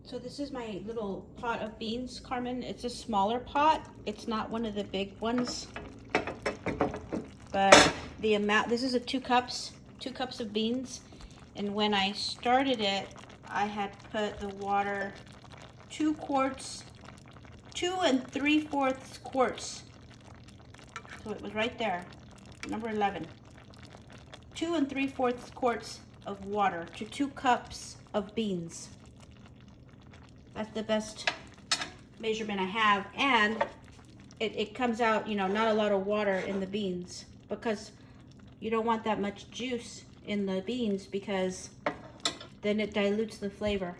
So this is my little pot of beans, Carmen. It's a smaller pot. It's not one of the big ones. But the amount, this is a 2 cups of beans. And when I started it, I had put the water 2 quarts, 2 3/4 quarts. So it was right there, number 11. 2 3/4 quarts of water to 2 cups of beans. That's the best measurement I have. And it comes out, you know, not a lot of water in the beans, because you don't want that much juice in the beans, because then it dilutes the flavor,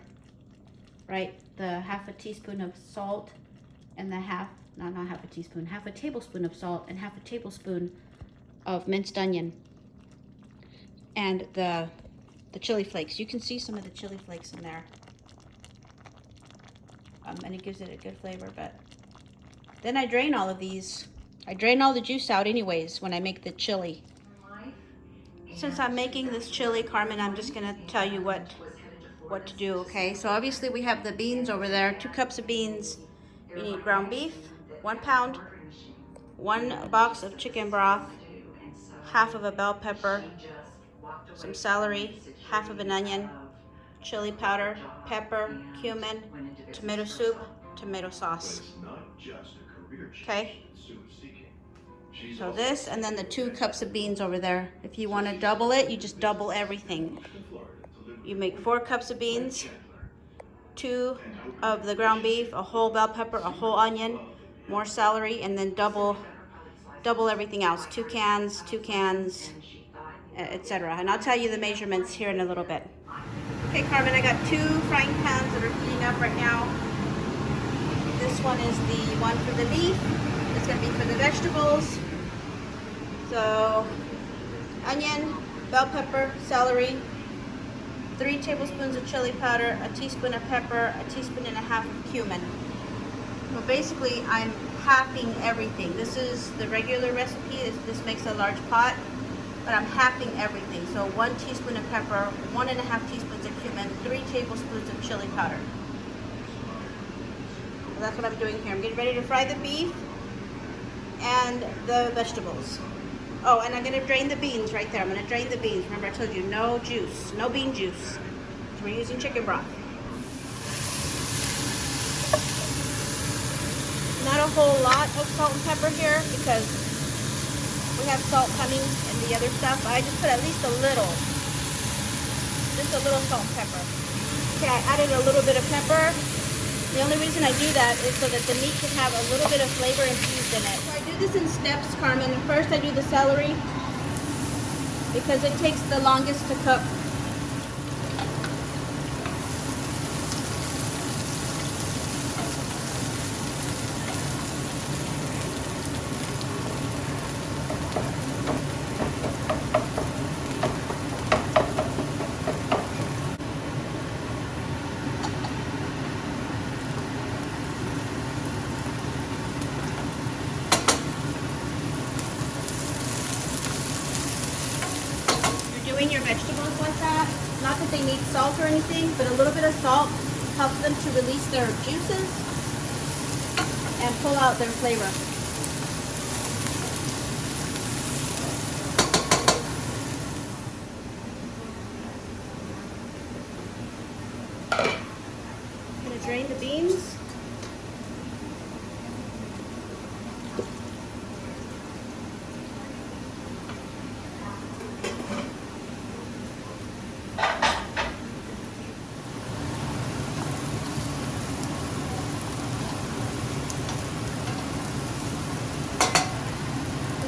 right? The half a teaspoon of salt and the half a teaspoon, half a tablespoon of salt and half a tablespoon of minced onion, and the chili flakes. You can see some of the chili flakes in there. And it gives it a good flavor. But then I drain all of these. I drain all the juice out anyways when I make the chili. Since I'm making this chili, Carmen, I'm just gonna tell you what to do, okay? So obviously we have the beans over there, 2 cups of beans. You need ground beef, 1 pound, 1 box of chicken broth, half of a bell pepper, some celery, half of an onion, chili powder, pepper, cumin, tomato soup, tomato sauce. Okay? So this, and then the 2 cups of beans over there. If you want to double it, you just double everything. You make 4 cups of beans, 2 of the ground beef, a whole bell pepper, a whole onion, more celery, and then double everything else. 2 cans, etc. And I'll tell you the measurements here in a little bit. Okay, Carmen, I got 2 frying pans that are heating up right now. This one is the one for the beef. It's going to be for the vegetables. So, onion, bell pepper, celery, 3 tablespoons of chili powder, a teaspoon of pepper, a teaspoon and a half of cumin. So basically, I'm halving everything. This is the regular recipe. This makes a large pot, but I'm halving everything. So 1 teaspoon of pepper, 1 1/2 teaspoons of cumin, 3 tablespoons of chili powder. So that's what I'm doing here. I'm getting ready to fry the beef and the vegetables. Oh, and I'm going to drain the beans right there. I'm going to drain the beans. Remember, I told you no juice, no bean juice. So we're using chicken broth. Not a whole lot of salt and pepper here, because we have salt coming and the other stuff. I just put at least a little salt and pepper. Okay, I added a little bit of pepper. The only reason I do that is so that the meat can have a little bit of flavor infused in it. So I do this in steps, Carmen. First I do the celery, because it takes the longest to cook. Your vegetables like that, not that they need salt or anything, but a little bit of salt helps them to release their juices and pull out their flavor. I'm going to drain the beans.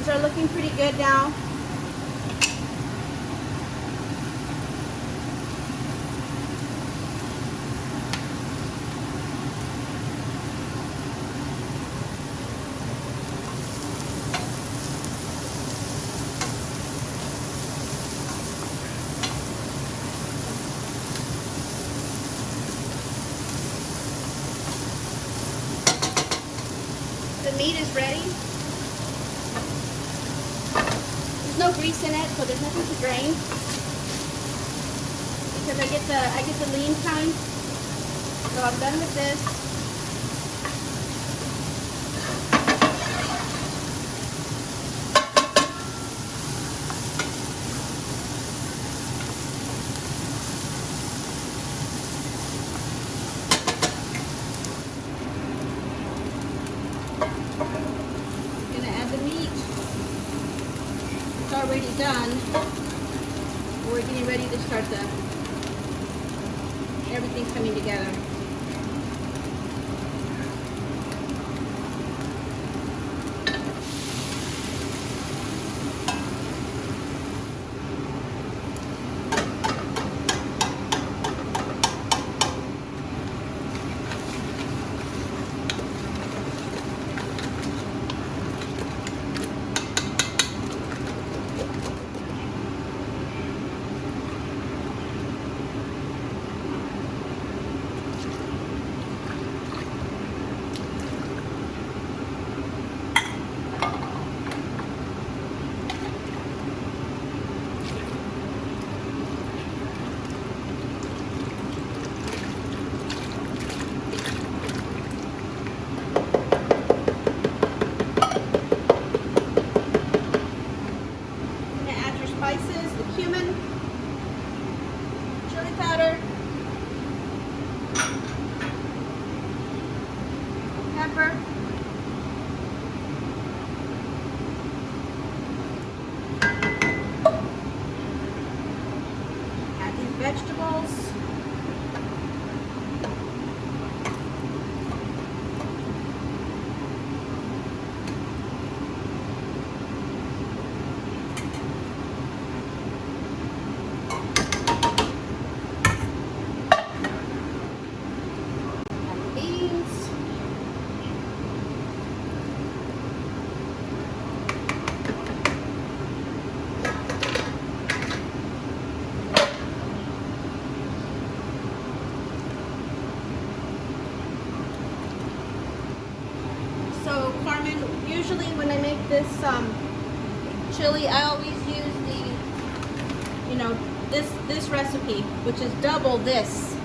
Are looking pretty good now. The meat is ready. No grease in it, so there's nothing to drain, because I get the lean kind. So I'm done with this. I'm gonna add the meat. It's already done. We're getting ready to start everything's coming together. Spices, the cumin, chili powder, pepper, add these vegetables, So Carmen, usually when I make this chili, I always use this recipe, which is double this.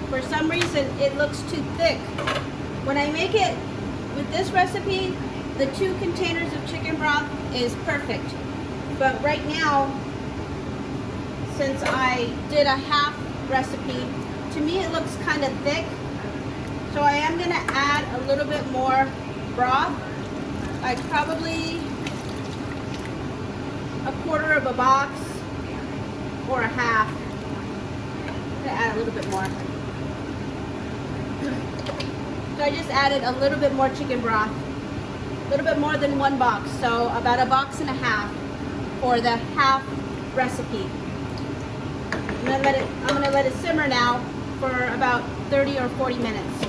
For some reason, it looks too thick. When I make it with this recipe, the 2 containers of chicken broth is perfect. But right now, since I did a half recipe, to me it looks kind of thick. So I am gonna add a little bit more broth, like probably 1/4 of a box or a half. I'm gonna add a little bit more. So I just added a little bit more chicken broth, a little bit more than 1 box, so about 1.5 boxes for the half recipe. I'm gonna let it simmer now for about 30 or 40 minutes.